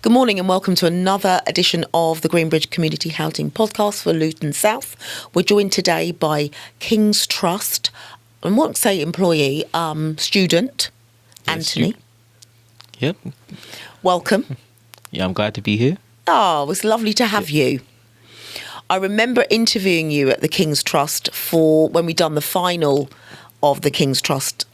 Good morning and welcome to another edition of the Greenbridge Community Housing Podcast for Luton South. We're joined today by King's Trust, I won't say employee, student, Anthony. Yep. Welcome. Yeah, I'm glad to be here. Oh, it was lovely to have you. I remember interviewing you at the King's Trust for when we done the final of the King's Trust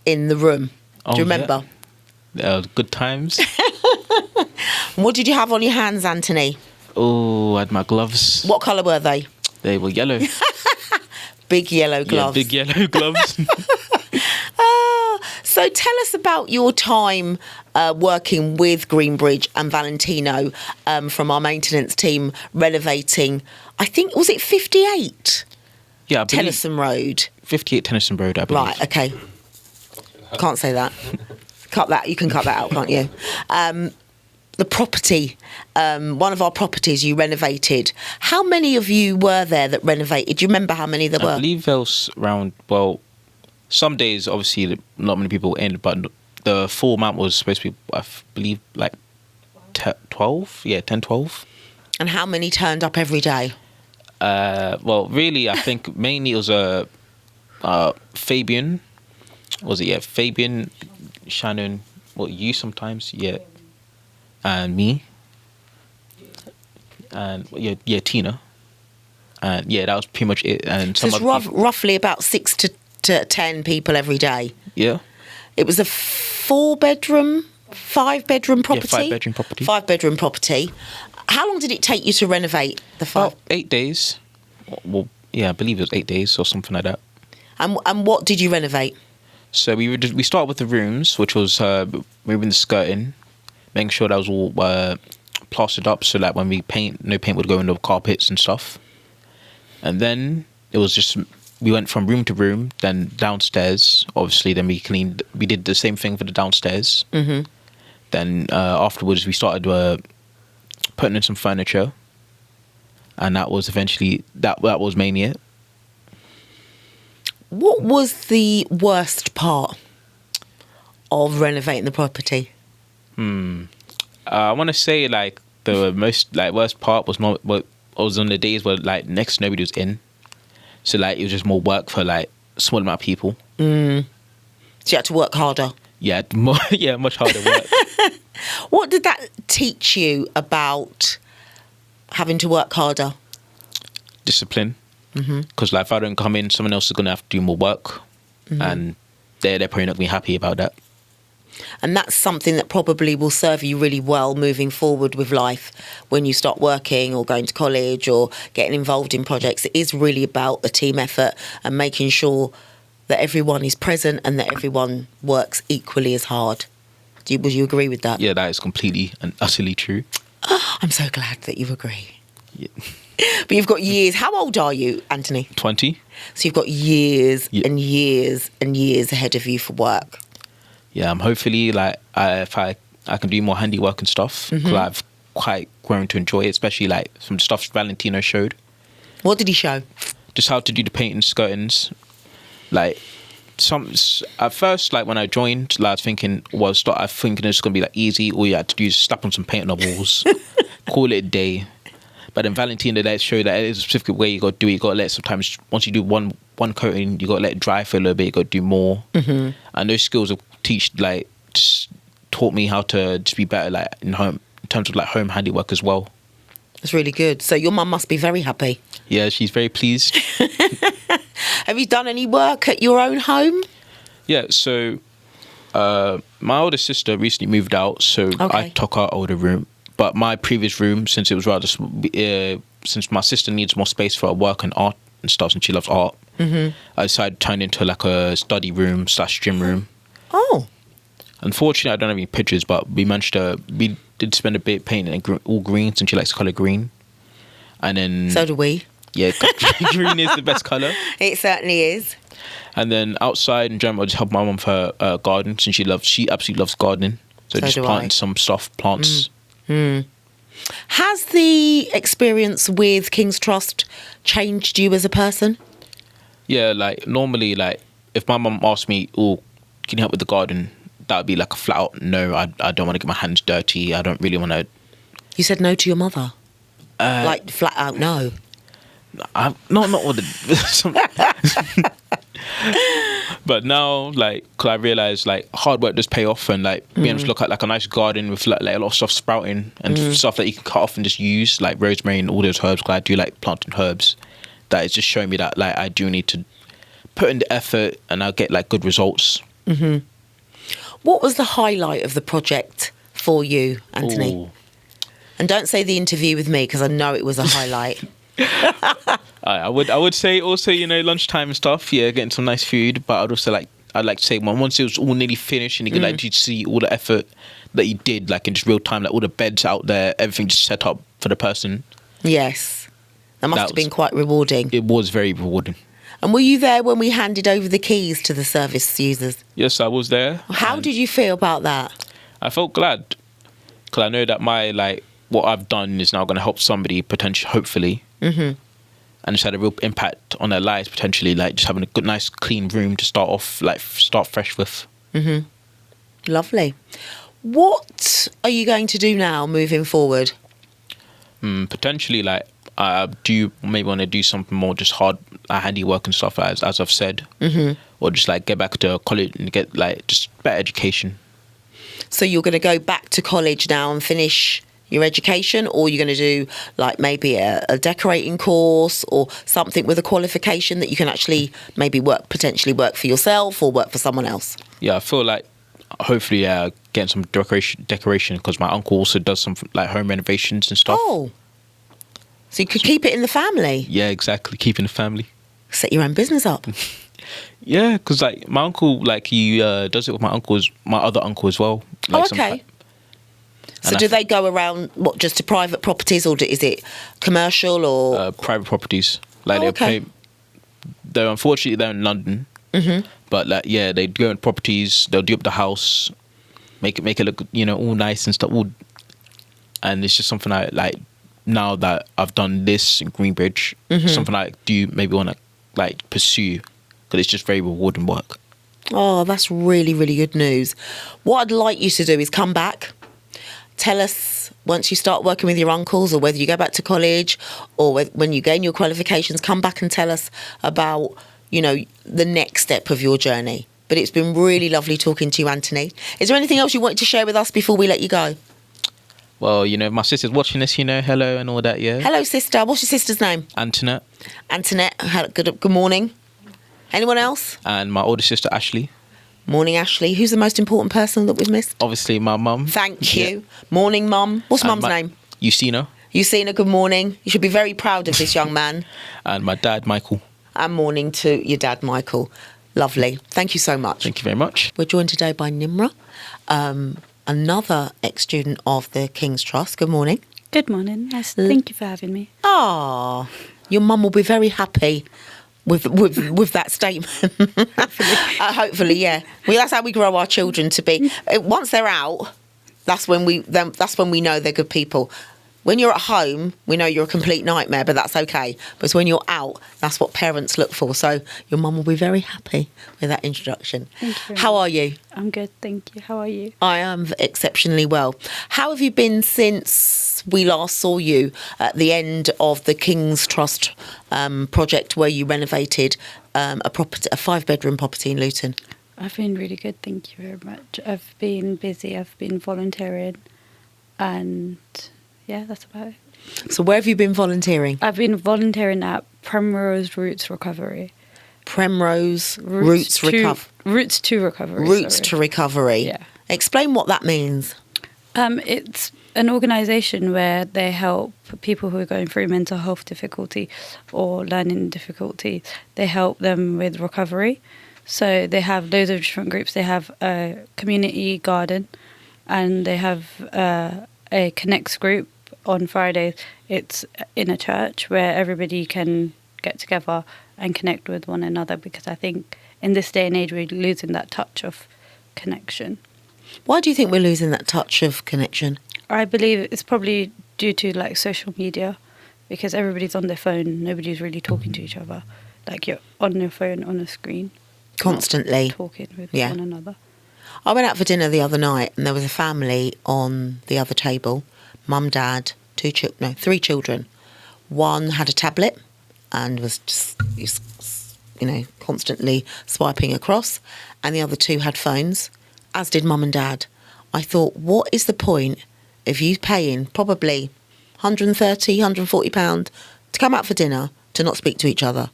in the room. Do you remember? Yeah. Good times. What did you have on your hands, Anthony? Oh, I had my gloves. What colour were they? They were yellow. Big yellow gloves. Yeah, big yellow gloves. So tell us about your time working with Greenbridge and Valentino from our maintenance team, renovating, I think, was it 58? Yeah, I believe Tennyson Road. 58 Tennyson Road, I believe. Right, okay. Can't say that. Cut that. You can cut that out, can't you? The property, one of our properties you renovated. How many of you were there that renovated? Do you remember how many there were? I believe there was around, well, some days, obviously, not many people in, but the full amount was supposed to be, I believe, like 12? Yeah, 10, 12. And how many turned up every day? Well, really, I think mainly it was Fabian. Was it? Yeah, Fabian, Shannon, you sometimes? Yeah. And me. And yeah, Tina. And yeah, that was pretty much it. And so it's roughly about 6 to 10 people every day. Yeah. It was a 5-bedroom property? Yeah, 5-bedroom property. 5-bedroom property. How long did it take you to renovate the 5? About 8 days. Well, yeah, I believe it was 8 days or something like that. And what did you renovate? So we started with the rooms, which was moving the skirting, making sure that was all plastered up so that when we paint, no paint would go into the carpets and stuff. And then it was just, we went from room to room, then downstairs, obviously, then we did the same thing for the downstairs. Mm-hmm. Then afterwards we started putting in some furniture, and that was eventually, that was mainly it. What was the worst part of renovating the property? I want to say like the most worst part was not what was on the days where like next to nobody was in, so like it was just more work for like a small amount of people. So you had to work harder. Yeah, much harder work. What did that teach you about having to work harder? Discipline. Because like if I don't come in, someone else is gonna have to do more work, and they're probably not gonna be happy about that. And that's something that probably will serve you really well moving forward with life when you start working or going to college or getting involved in projects. It is really about a team effort and making sure that everyone is present and that everyone works equally as hard. Would you agree with that? Yeah, that is completely and utterly true. I'm so glad that you agree. Yeah. But you've got years. How old are you, Anthony? 20. So you've got years and years and years ahead of you for work. Yeah, I'm hopefully like if I can do more handiwork and stuff, because I've quite grown to enjoy it, especially like some stuff Valentino showed. What did he show? Just how to do the painting skirtings. Like at first, like when I joined, like, I was thinking it's going to be like easy. All you had to do is slap on some paint on the walls, call it a day. But then Valentino let show that there's a specific way you got to do it. You got to let sometimes, once you do one coating, you got to let it dry for a little bit. You got to do more. And those skills have just taught me how to just be better, like in terms of like home handiwork as well. That's really good. So your mum must be very happy. Yeah, she's very pleased. Have you done any work at your own home? Yeah, so my older sister recently moved out, so I took her older room. But my previous room, since it was rather, since my sister needs more space for her work and art and stuff, and she loves art, I decided to turn it into like a study room / gym room. Oh. Unfortunately, I don't have any pictures, but we did spend a bit painting all green, since she likes the colour green. And then... So do we. Yeah, green is the best colour. It certainly is. And then outside in general, I just help my mum for her garden, since she absolutely loves gardening. So just planting some plants. Has the experience with King's Trust changed you as a person? Yeah, like normally, like if my mum asked me, "Oh, can you help with the garden?" that would be like a flat out no. I don't want to get my hands dirty. I don't really want to. You said no to your mother? Like, flat out no? Not all the. But now, like, because I realised, like, hard work does pay off, and like being able to look at like a nice garden with like a lot of stuff sprouting and stuff that you can cut off and just use, like rosemary and all those herbs. Because I do like planting herbs. That is just showing me that like I do need to put in the effort, and I'll get like good results. What was the highlight of the project for you, Anthony? Ooh. And don't say the interview with me, because I know it was a highlight. I would say also, you know, lunchtime and stuff. Yeah, getting some nice food. But I'd like to say, once it was all nearly finished, and you could like to see all the effort that you did, like in just real time, like all the beds out there, everything just set up for the person. Yes, that must have been quite rewarding. It was very rewarding. And were you there when we handed over the keys to the service users? Yes, I was there. How did you feel about that? I felt glad, because I know that what I've done is now going to help somebody potentially, hopefully. And it's had a real impact on their lives potentially, like just having a good, nice, clean room to start fresh with. Lovely. What are you going to do now moving forward? Potentially, like, do you maybe want to do something more just hard, handiwork and stuff, as I've said, or just like get back to college and get like just better education. So you're going to go back to college now and finish your education, or you're going to do like maybe a decorating course or something with a qualification that you can actually maybe potentially work for yourself or work for someone else? Yeah, I feel like hopefully getting some decoration, because my uncle also does some like home renovations and stuff. Oh, so you could keep it in the family. Yeah, exactly, keeping the family. Set your own business up. Yeah, because like my uncle, like he does it with my other uncle as well. Like, okay. So do they go around, just to private properties, or is it commercial or? Private properties. Like unfortunately they're in London, but like they go in properties. They'll do up the house, make it look, you know, all nice and stuff. And it's just something I like now that I've done this in Greenbridge. Something I do maybe want to like pursue, because it's just very rewarding work. Oh, that's really, really good news. What I'd like you to do is come back. Tell us, once you start working with your uncles, or whether you go back to college, or when you gain your qualifications, come back and tell us about, you know, the next step of your journey. But it's been really lovely talking to you, Anthony. Is there anything else you wanted to share with us before we let you go? Well, you know, my sister's watching this, you know, hello and all that, yeah. Hello, sister. What's your sister's name? Antoinette. Antoinette, good morning. Anyone else? And my older sister, Ashley. Morning, Ashley. Who's the most important person that we've missed? Obviously, my mum. Thank you. Morning, Mum. What's Mum's name? Eusina. Eusina, good morning. You should be very proud of this young man. And my dad, Michael. And morning to your dad, Michael. Lovely. Thank you so much. Thank you very much. We're joined today by Nimra, another ex-student of the King's Trust. Good morning. Good morning. Yes, thank you for having me. Ah, your mum will be very happy with that statement. Hopefully, yeah. Well, that's how we grow our children to be. Once they're out, that's when we know they're good people. When you're at home, we know you're a complete nightmare, but that's okay. But when you're out, that's what parents look for. So your mum will be very happy with that introduction. Thank you. How are you? I'm good, thank you. How are you? I am exceptionally well. How have you been since we last saw you at the end of the King's Trust project, where you renovated a 5-bedroom property in Luton? I've been really good, thank you very much. I've been busy, I've been volunteering, and yeah, that's about it. So where have you been volunteering? I've been volunteering at Primrose Roots Recovery. Primrose Roots Recovery. Roots to Recovery. Roots to Recovery. Yeah. Explain what that means. It's an organisation where they help people who are going through mental health difficulty or learning difficulty. They help them with recovery. So they have loads of different groups. They have a community garden, and they have a Connects group on Fridays. It's in a church where everybody can get together and connect with one another, because I think in this day and age we're losing that touch of connection. Why do you think we're losing that touch of connection? I believe it's probably due to like social media, because everybody's on their phone, nobody's really talking to each other. Like you're on your phone on a screen. Constantly. Talking with one another. I went out for dinner the other night and there was a family on the other table. Mum, dad, three children. One had a tablet and was just, constantly swiping across. And the other two had phones, as did mum and dad. I thought, what is the point of you paying probably £130, £140 to come out for dinner to not speak to each other?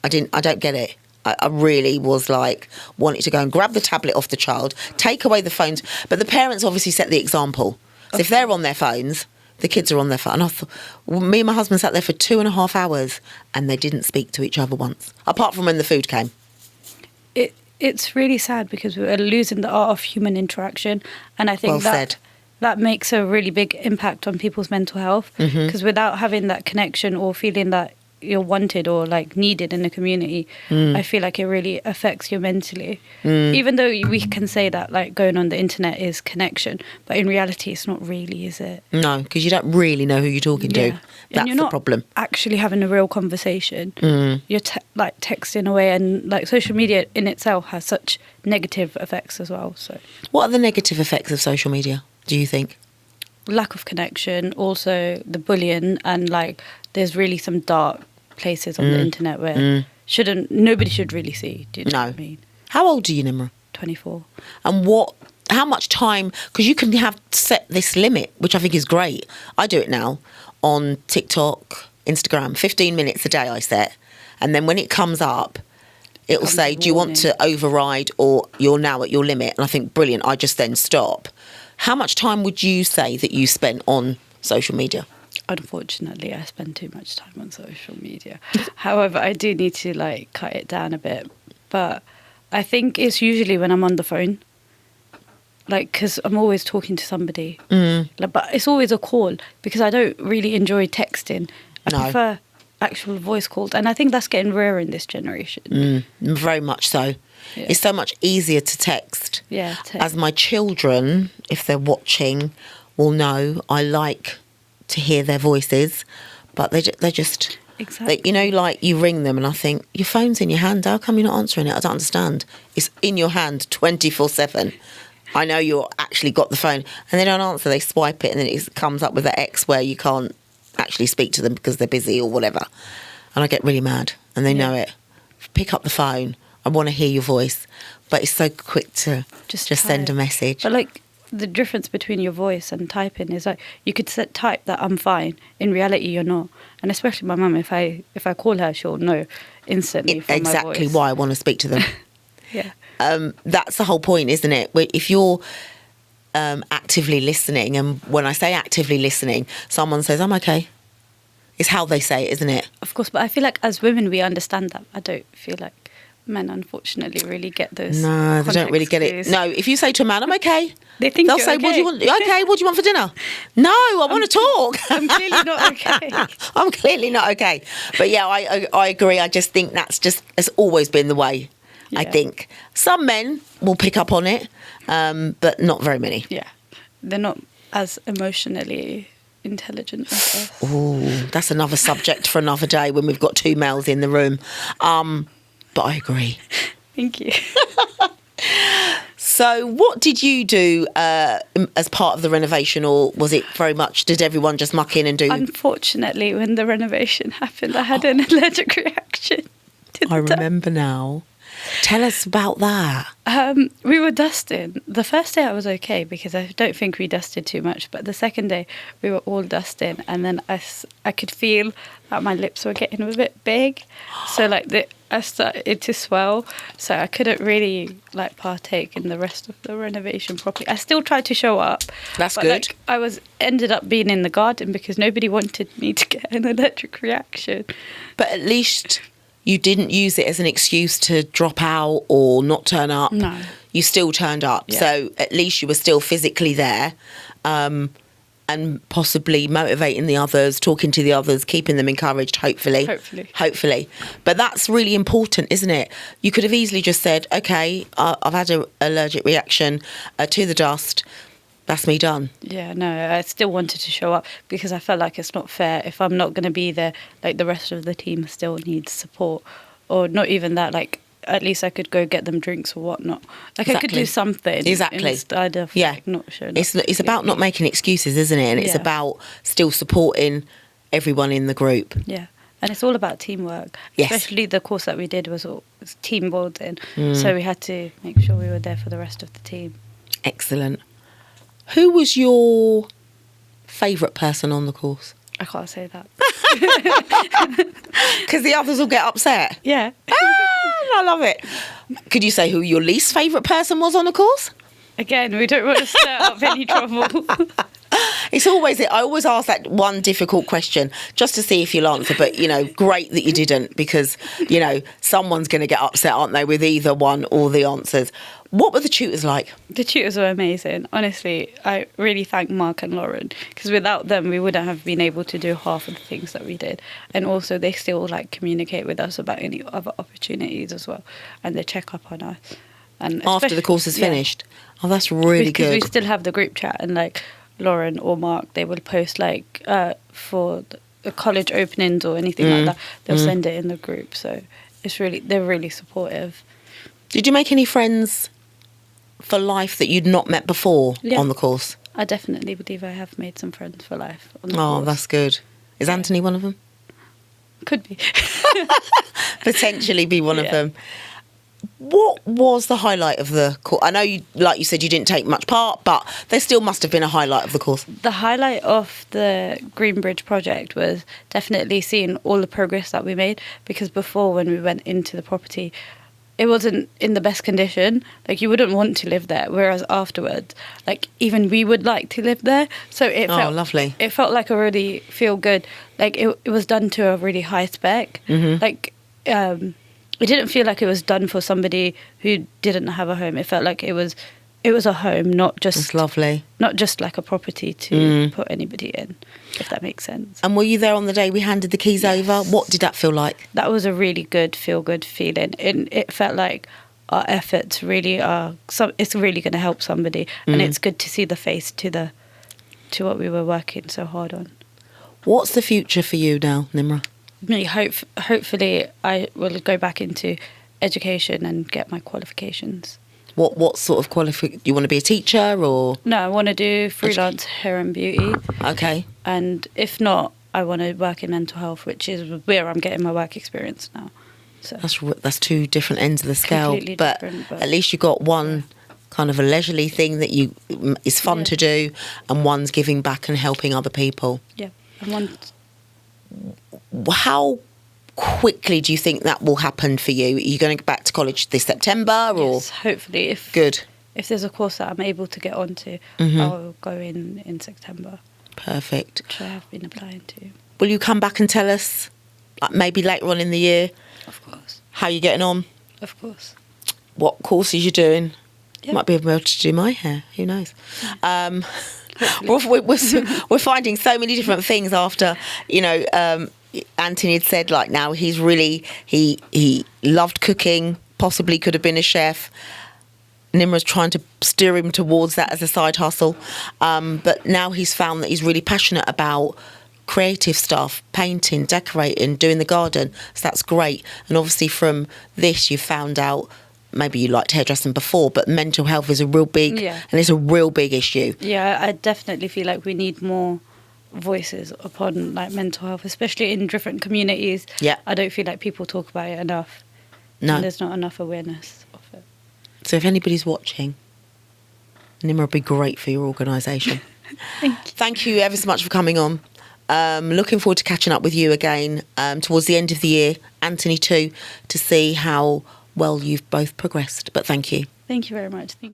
I don't get it. I really was like wanting to go and grab the tablet off the child, take away the phones. But the parents obviously set the example. So if they're on their phones, the kids are on their phone. And I thought, me and my husband sat there for 2.5 hours and they didn't speak to each other once, apart from when the food came. It's really sad because we're losing the art of human interaction. And I think that makes a really big impact on people's mental health. Because without having that connection or feeling that you're wanted or like needed in the community, I feel like it really affects you mentally. Even though we can say that like going on the internet is connection, but in reality it's not really, is it? No, because you don't really know who you're talking to. That's the problem. Actually having a real conversation. You're like texting away, and like social media in itself has such negative effects as well. So what are the negative effects of social media, do you think? Lack of connection, also the bullying, and like there's really some dark places on the internet where nobody should really see. Do you know what I mean? How old are you, Nimra? 24. And how much time, because you can have set this limit, which I think is great. I do it now on TikTok, Instagram, 15 minutes a day I set. And then when it comes up, it'll say, do you want to override, or you're now at your limit? And I think, brilliant, I just then stop. How much time would you say that you spent on social media? Unfortunately, I spend too much time on social media. However, I do need to like cut it down a bit. But I think it's usually when I'm on the phone, like because I'm always talking to somebody. But it's always a call because I don't really enjoy texting. I prefer actual voice calls, and I think that's getting rarer in this generation. Very much so. Yeah. It's so much easier to text. Yeah. As my children, if they're watching, will know, I like to hear their voices, but they're just exactly. Like you ring them and I think, your phone's in your hand, how come you're not answering it? I don't understand. It's in your hand 24/7. I know you're actually got the phone, and they don't answer. They swipe it and then it comes up with an X where you can't actually speak to them because they're busy or whatever, and I get really mad, and they know it. Pick up the phone, I want to hear your voice, but it's so quick to just send a message. But like the difference between your voice and typing is like you could type that I'm fine. In reality, you're not. And especially my mum, if I call her, she'll know instantly from my voice. Exactly why I want to speak to them. Yeah. That's the whole point, isn't it? If you're actively listening, and when I say actively listening, someone says, I'm okay. It's how they say it, isn't it? Of course, but I feel like as women, we understand that. I don't feel like men, unfortunately, really get those. No, they don't really get it. No, if you say to a man, I'm okay, they'll say, okay. What do you want? Okay, what do you want for dinner? No, I want to talk. I'm clearly not okay. I'm clearly not okay. But yeah, I agree. I just think it's always been the way. Yeah. I think some men will pick up on it, but not very many. Yeah, they're not as emotionally intelligent as us. Oh, that's another subject for another day when we've got two males in the room. But I agree. Thank you. So what did you do as part of the renovation, or was it very much, did everyone just muck in and do? Unfortunately, when the renovation happened, I had an allergic reaction. I remember now. Tell us about that. We were dusting. The first day I was okay because I don't think we dusted too much. But the second day we were all dusting, and then I could feel that my lips were getting a bit big. So like I started to swell. So I couldn't really like partake in the rest of the renovation properly. I still tried to show up. That's but, good. Like, I ended up being in the garden because nobody wanted me to get an allergic reaction. But at least you didn't use it as an excuse to drop out or not turn up. No. You still turned up. Yeah. So at least you were still physically there, and possibly motivating the others, talking to the others, keeping them encouraged, hopefully. But that's really important, isn't it? You could have easily just said, okay, I've had an allergic reaction to the dust. That's me done. Yeah, no, I still wanted to show up because I felt like it's not fair if I'm not going to be there, like the rest of the team still needs support, or not even that, like at least I could go get them drinks or whatnot. Like I could Exactly. do something. Exactly. Instead of Yeah. like, not showing It's up. it's about not making excuses, isn't it? And it's Yeah. about still supporting everyone in the group. Yeah. And it's all about teamwork. Yes. Especially the course that we did was team building. So we had to make sure we were there for the rest of the team. Excellent. Who was your favourite person on the course? I can't say that. Because the others will get upset. Yeah. I love it. Could you say who your least favourite person was on the course? Again, we don't want to stir up any trouble. It's always I always ask that one difficult question just to see if you'll answer. But, great that you didn't, because, someone's going to get upset, aren't they, with either one or the answers. What were the tutors like? The tutors were amazing. Honestly, I really thank Mark and Lauren, because without them, we wouldn't have been able to do half of the things that we did. And also, they still communicate with us about any other opportunities as well, and they check up on us. And After the course is finished? Oh, that's really because good. we still have the group chat, and Lauren or Mark, they will post for the college openings or anything like that. They'll send it in the group. So they're really supportive. Did you make any friends for life that you'd not met before on the course? I definitely believe I have made some friends for life on the Oh, course. that's good. Is Anthony one of them? Could be. Potentially be one of Yeah. them. What was the highlight of the course? I know, like you said, you didn't take much part, but there still must have been a highlight of the course. The highlight of the Greenbridge project was definitely seeing all the progress that we made, because before, when we went into the property, it wasn't in the best condition. You wouldn't want to live there, whereas afterwards, even we would like to live there. So it felt lovely. It felt like a really feel good. It was done to a really high spec. It didn't feel like it was done for somebody who didn't have a home. It felt like it was a home, not It's just lovely. not just like a property to put anybody in, if that makes sense. And were you there on the day we handed the keys over? What did that feel like? That was a really good, feel-good feeling. It felt like our efforts really it's really going to help somebody, and it's good to see the face to what we were working so hard on. What's the future for you now, Nimra? Hopefully I will go back into education and get my qualifications. What sort of qualification? You want to be a teacher or? No, I want to do freelance hair and beauty. Okay. And if not, I want to work in mental health, which is where I'm getting my work experience now. So That's two different ends of the scale. Completely But different, but- at least you got one kind of a leisurely thing that is fun to do, and one's giving back and helping other people. yeah, and How quickly do you think that will happen for you? Are you going to go back to college this September or? yes, hopefully if there's a course that I'm able to get onto, I'll go in September, Perfect. which I have been applying to. Will you come back and tell us, maybe later on in the year, Of course, how you're getting on? of course. What courses you're doing? Yeah. Might be able to do my hair. Who knows? We're finding so many different things after, Anthony had said now he's really, he loved cooking, possibly could have been a chef. Nimra's trying to steer him towards that as a side hustle. But now he's found that he's really passionate about creative stuff, painting, decorating, doing the garden. So that's great. And obviously from this, you found out maybe you liked hairdressing before, but mental health is a real big, and it's a real big issue. Yeah, I definitely feel like we need more voices upon mental health, especially in different communities. Yeah. I don't feel like people talk about it enough. No. And there's not enough awareness of it. So if anybody's watching, Nimra would be great for your organisation. Thank you ever so much for coming on. Looking forward to catching up with you again towards the end of the year, Anthony too, to see how well you've both progressed. But thank you. Thank you very much.